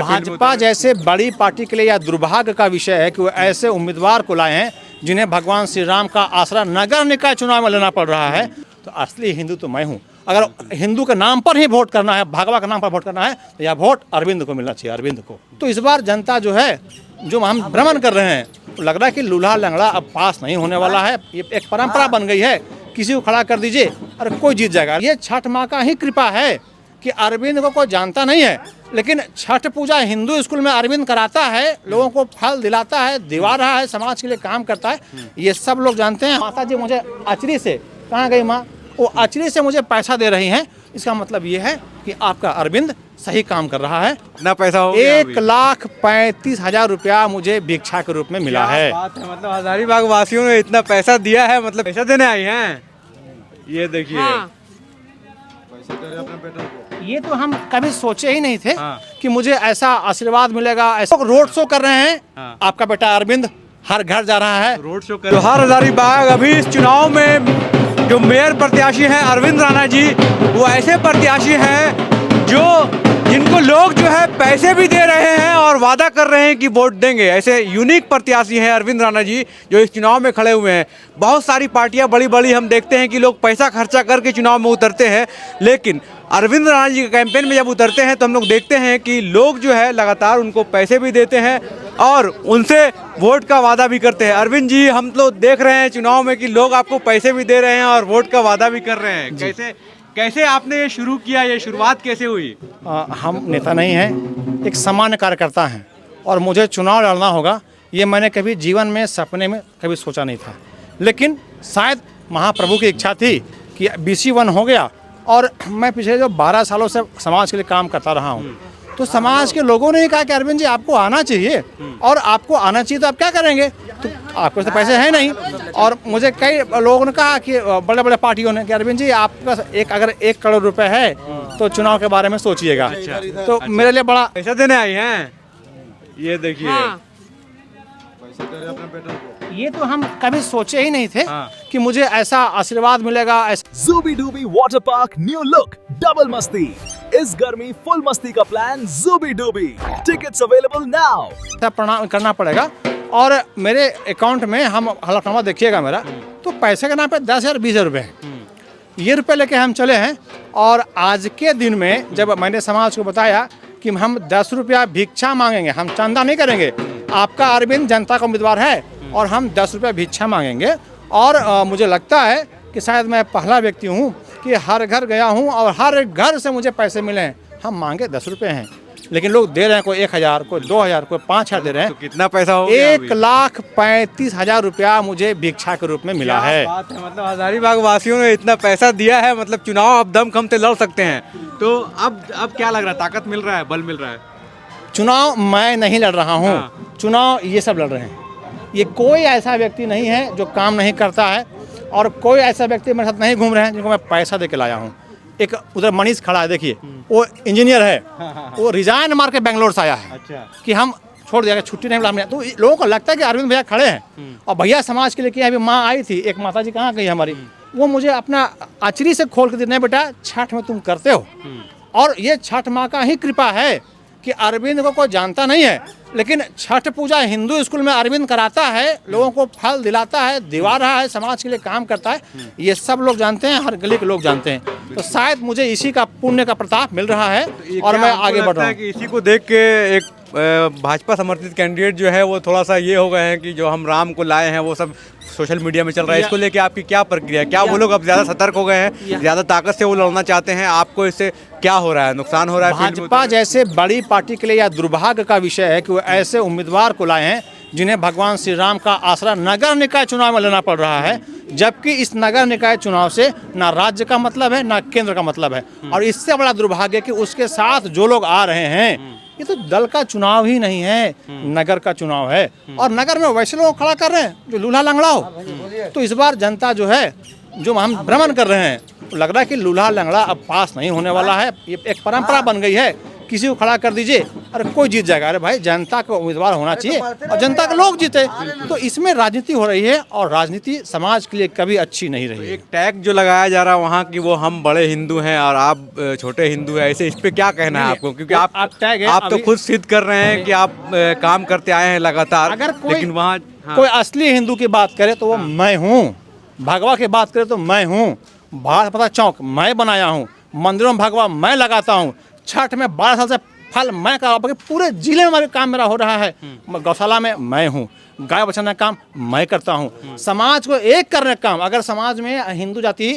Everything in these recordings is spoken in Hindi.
भाजपा जैसे बड़ी पार्टी के लिए यह दुर्भाग्य का विषय है कि वो ऐसे उम्मीदवार को लाए हैं जिन्हें भगवान श्री राम का आसरा नगर निकाय चुनाव में लेना पड़ रहा है। तो असली हिंदू तो मैं हूँ। अगर हिंदू के नाम पर ही वोट करना है, भगवा के नाम पर वोट करना है, तो यह वोट अरविंद को मिलना चाहिए, अरविंद को। तो इस बार जनता जो है, जो हम भ्रमण कर रहे हैं, तो लग रहा है कि लूल्हा लंगड़ा अब पास नहीं होने वाला है। ये एक परंपरा बन गई है, किसी को खड़ा कर दीजिए और कोई जीत जाएगा। ये छठ माँ का ही कृपा है कि अरविंद को कोई जानता नहीं है, लेकिन छठ पूजा हिंदू स्कूल में अरविंद कराता है, लोगों को फल दिलाता है, दिवा रहा है, समाज के लिए काम करता है, ये सब लोग जानते हैं। माता जी मुझे अचरी से, कहाँ गई माँ, वो अचरी से मुझे पैसा दे रही हैं। इसका मतलब ये है कि आपका अरविंद सही काम कर रहा है। कितना पैसा हो गया? 1,35,000 रुपया मुझे भिक्षा के रूप में मिला है। बात है, मतलब हजारीबाग वासियों ने इतना पैसा दिया है, मतलब पैसा देने आई हैं। ये देखिए, पैसा दे रहे अपने बेटे को। ये तो हम कभी सोचे ही नहीं थे हाँ। कि मुझे ऐसा आशीर्वाद मिलेगा। ऐसा रोड शो कर रहे हैं। हाँ। आपका बेटा अरविंद हर घर जा रहा है, रोड शो कर। जोहार हजारीबाग। अभी इस चुनाव में जो मेयर प्रत्याशी हैं अरविंद राणा जी, वो ऐसे प्रत्याशी हैं जिनको लोग जो है पैसे भी दे रहे हैं और वादा कर रहे हैं कि वोट देंगे। ऐसे यूनिक प्रत्याशी हैं अरविंद राणा जी जो इस चुनाव में खड़े हुए हैं। बहुत सारी पार्टियां बड़ी बड़ी हम देखते हैं कि लोग पैसा खर्चा करके चुनाव में उतरते हैं, लेकिन अरविंद राणा जी के कैंपेन में जब उतरते हैं तो हम लोग देखते हैं कि लोग जो है लगातार उनको पैसे भी देते हैं और उनसे वोट का वादा भी करते हैं। अरविंद जी, हम तो देख रहे हैं चुनाव में कि लोग आपको पैसे भी दे रहे हैं और वोट का वादा भी कर रहे हैं। कैसे आपने ये शुरू किया, ये शुरुआत कैसे हुई? हम नेता नहीं हैं, एक सामान्य कार्यकर्ता हैं और मुझे चुनाव लड़ना होगा, ये मैंने कभी जीवन में सपने में कभी सोचा नहीं था। लेकिन शायद महाप्रभु की इच्छा थी कि BC1 हो गया और मैं पिछले जो 12 सालों से समाज के लिए काम करता रहा हूँ, तो समाज के लोगों ने ही कहा कि अरविंद जी आपको आना चाहिए, और आपको आना चाहिए तो आप क्या करेंगे, तो आपके तो पैसे हैं नहीं। और मुझे कई लोगों ने कहा कि बड़े बड़े पार्टियों ने कि अरविंद जी आपका अगर 1 करोड़ रुपए है तो चुनाव के बारे में सोचिएगा। तो मेरे लिए बड़ा पैसा देने आई हैं। ये देखिए, पैसा दे रहे अपने बेटे को। ये तो हम कभी सोचे ही नहीं थे हाँ। कि मुझे ऐसा आशीर्वाद मिलेगा। ज़ूबी डूबी water park new look double मस्ती, इस गर्मी फुल मस्ती का प्लान ज़ूबी डूबी। Tickets available now. प्रणाम करना पड़ेगा और मेरे अकाउंट में हम हलफनामा देखिएगा मेरा, तो पैसे के नाम पे 10,000 20,000 रुपये हैं। ये रुपये लेके हम चले हैं और आज के दिन में जब मैंने समाज को बताया कि हम 10 रुपया भिक्षा मांगेंगे, हम चंदा नहीं करेंगे, आपका अरविंद जनता का उम्मीदवार है और हम 10 रुपया भिक्षा मांगेंगे। और मुझे लगता है कि शायद मैं पहला व्यक्ति हूँ कि हर घर गया हूँ और हर घर से मुझे पैसे मिले हैं। हम मांगे 10 रुपये हैं, लेकिन लोग दे रहे हैं, कोई 1,000, कोई 2,000, कोई 5,000 दे रहे हैं। तो कितना पैसा हो गया? 1,35,000 रुपया मुझे भिक्षा के रूप में मिला है। बात है, मतलब हजारीबाग वासियों ने इतना पैसा दिया है, मतलब चुनाव अब दम खम से लड़ सकते हैं। तो अब क्या लग रहा है, ताकत मिल रहा है, बल मिल रहा है? चुनाव मैं नहीं लड़ रहा हूँ। हाँ। चुनाव ये सब लड़ रहे हैं। ये कोई ऐसा व्यक्ति नहीं है जो काम नहीं करता है और कोई ऐसा व्यक्ति मेरे साथ नहीं घूम रहे हैं जिनको मैं पैसा दे के लाया हूँ। एक उधर मनीष खड़ा है, देखिए, वो इंजीनियर है, वो रिजाइन मार के बेंगलोर से आया है। अच्छा। कि हम छोड़ दिया, छुट्टी नहीं मिला हमने। तो लोगों को लगता है कि अरविंद भैया खड़े हैं और भैया समाज के लिए किया। अभी माँ आई थी, एक माता जी कहाँ गई हमारी, वो मुझे अपना अचरी से खोल के दी, नहीं बेटा छठ में तुम करते हो। और ये छठ माँ का ही कृपा है कि अरविंद को कोई जानता नहीं है, लेकिन छठ पूजा हिंदू स्कूल में अरविंद कराता है, लोगों को फल दिलाता है, दिवा रहा है, समाज के लिए काम करता है, ये सब लोग जानते हैं, हर गली के लोग जानते हैं। तो शायद मुझे इसी का पुण्य का प्रताप मिल रहा है और मैं आगे बढ़ रहा हूँ। इसी को देख के एक भाजपा समर्थित कैंडिडेट जो है वो थोड़ा सा ये हो गए हैं कि जो हम राम को लाए हैं वो सब सोशल मीडिया में चल रहा है। इसको लेके आपकी क्या प्रक्रिया है? क्या वो लोग अब ज़्यादा सतर्क हो गए हैं, ज़्यादा ताकत से वो लड़ना चाहते हैं? आपको इससे क्या हो रहा है, नुकसान हो रहा है? भाजपा जैसे बड़ी पार्टी के लिए यह दुर्भाग्य का विषय है कि वो ऐसे उम्मीदवार को लाए हैं जिन्हें भगवान श्री राम का आसरा नगर निकाय चुनाव में लेना पड़ रहा है, जबकि इस नगर निकाय चुनाव से ना राज्य का मतलब है ना केंद्र का मतलब है। और इससे बड़ा दुर्भाग्य कि उसके साथ जो लोग आ रहे हैं, ये तो दल का चुनाव ही नहीं है, नगर का चुनाव है। और नगर में वैसे लोग खड़ा कर रहे हैं जो लूल्हा लंगड़ा हो। तो इस बार जनता जो है, जो हम भ्रमण कर रहे हैं, तो लग रहा है कि लूल्हा लंगड़ा अब पास नहीं होने वाला है। ये एक परंपरा बन गई है, किसी को खड़ा कर दीजिए, अरे कोई जीत जाएगा। अरे भाई, जनता का उम्मीदवार होना चाहिए और जनता के लोग जीते। तो इसमें राजनीति हो रही है और राजनीति समाज के लिए कभी अच्छी नहीं रही है। एक टैग जो लगाया जा रहा है वहाँ की, वो हम बड़े हिंदू हैं और आप छोटे हिंदू हैं, ऐसे इस पे क्या कहना है आपको? क्योंकि आप टैग है, आप तो खुद सिद्ध कर रहे हैं कि आप काम करते आए हैं लगातार। अगर कोई लेकिन वहाँ कोई असली हिंदू की बात करे तो वो मैं हूँ, भगवा की बात करे तो मैं हूँ, भारत माता चौक मैं बनाया हूँ, मंदिरों में भगवा मैं लगाता हूँ, छठ में 12 साल से फल मैं का, पूरे जिले में मेरे काम मेरा हो रहा है, गौशाला में मैं हूँ, गाय बचाने का काम मैं करता हूँ, समाज को एक करने का काम। अगर समाज में हिंदू जाति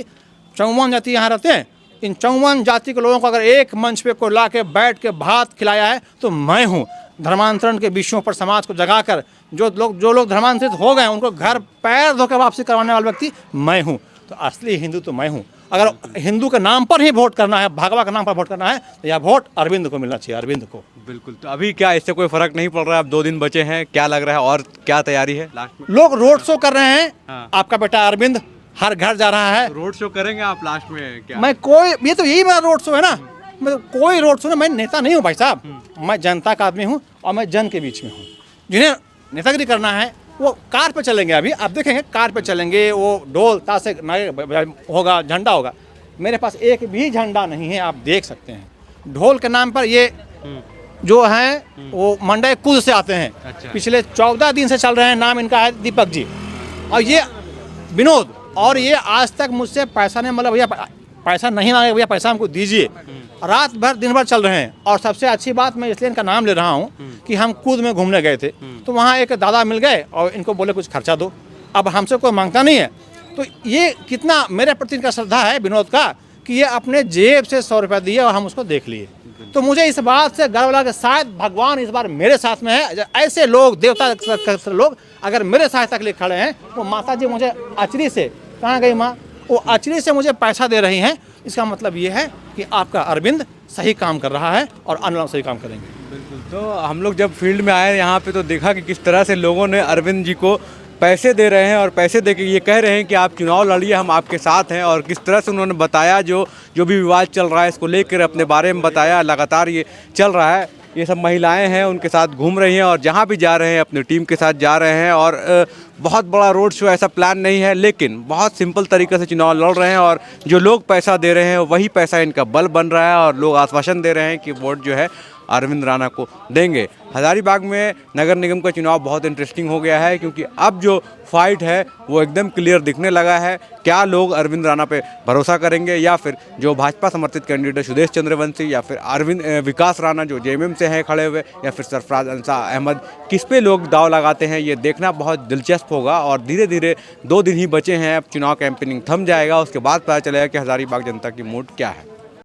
54 जाति यहाँ रहते हैं, इन 54 जाति के लोगों को अगर एक मंच पे को ला के बैठ के भात खिलाया है तो मैं हूँ। धर्मांतरण के विषयों पर समाज को जगाकर जो लोग धर्मांतरित हो गए उनको घर पैर धोकर वापसी करवाने वाला व्यक्ति मैं हूँ। तो असली हिंदू तो मैं हूँ। अगर हिंदू के नाम पर ही वोट करना है, भगवा के नाम पर वोट करना है, तो यह वोट अरविंद को मिलना चाहिए, अरविंद को। बिल्कुल। तो अभी क्या इससे कोई फर्क नहीं पड़ रहा है? अब 2 दिन बचे हैं, क्या लग रहा है और क्या तैयारी है लास्ट में? लोग रोड शो कर रहे हैं। हाँ। आपका बेटा अरविंद हर घर जा रहा है। रोड शो करेंगे आप लास्ट में क्या? मैं कोई, ये तो यही मेरा रोड शो है ना, मैं कोई रोड शो ना, मैं नेता नहीं हूँ भाई साहब, मैं जनता का आदमी हूँ और मैं जन के बीच में हूँ। जिन्हें नेतागिरी करना है वो कार पे चलेंगे, अभी आप देखेंगे कार पे चलेंगे, वो ढोल ताशे होगा, झंडा होगा। मेरे पास एक भी झंडा नहीं है, आप देख सकते हैं। ढोल के नाम पर ये जो हैं वो मंडे कुल से आते हैं। अच्छा। पिछले 14 दिन से चल रहे हैं, नाम इनका है दीपक जी और ये विनोद, और ये आज तक मुझसे पैसा नहीं, मतलब भैया पैसा नहीं मांगे, भैया पैसा हमको दीजिए। रात भर दिन भर चल रहे हैं। और सबसे अच्छी बात, मैं इसलिए इनका नाम ले रहा हूँ कि हम कूद में घूमने गए थे तो वहाँ एक दादा मिल गए और इनको बोले कुछ खर्चा दो। अब हमसे कोई मांगता नहीं है, तो ये कितना मेरे प्रति इनका श्रद्धा है विनोद का कि ये अपने जेब से 100 रुपया दिए और हम उसको देख लिए। तो मुझे इस बात से गर्व लगा कि शायद भगवान इस बार मेरे साथ में है। ऐसे लोग, देवता लोग अगर मेरे सहायता के लिए खड़े हैं, वो माता जी मुझे अचरी से, कहाँ गई माँ, वो अचरी से मुझे पैसा दे रही हैं। इसका मतलब ये है कि आपका अरविंद सही काम कर रहा है और आने वाला सही काम करेंगे। बिल्कुल। तो हम लोग जब फील्ड में आए यहाँ पे तो देखा कि किस तरह से लोगों ने अरविंद जी को पैसे दे रहे हैं और पैसे दे के ये कह रहे हैं कि आप चुनाव लड़िए, हम आपके साथ हैं। और किस तरह से उन्होंने बताया जो भी विवाद चल रहा है इसको लेकर अपने बारे में बताया। लगातार ये चल रहा है, ये सब महिलाएं हैं उनके साथ घूम रही हैं और जहाँ भी जा रहे हैं अपनी टीम के साथ जा रहे हैं। और बहुत बड़ा रोड शो ऐसा प्लान नहीं है, लेकिन बहुत सिंपल तरीके से चुनाव लड़ रहे हैं और जो लोग पैसा दे रहे हैं वही पैसा इनका बल बन रहा है और लोग आश्वासन दे रहे हैं कि वोट जो है अरविंद राणा को देंगे। हजारीबाग में नगर निगम का चुनाव बहुत इंटरेस्टिंग हो गया है क्योंकि अब जो फाइट है वो एकदम क्लियर दिखने लगा है। क्या लोग अरविंद राणा पे भरोसा करेंगे या फिर जो भाजपा समर्थित कैंडिडेट सुदेश चंद्रवंशी या फिर विकास राणा जो जेएमएम से हैं खड़े हुए या फिर सरफराज अहमद, किस पे लोग दाव लगाते हैं ये देखना बहुत दिलचस्प होगा। और धीरे धीरे 2 दिन ही बचे हैं, अब चुनाव कैंपेनिंग थम जाएगा, उसके बाद पता चलेगा कि हजारीबाग जनता की मूड क्या है।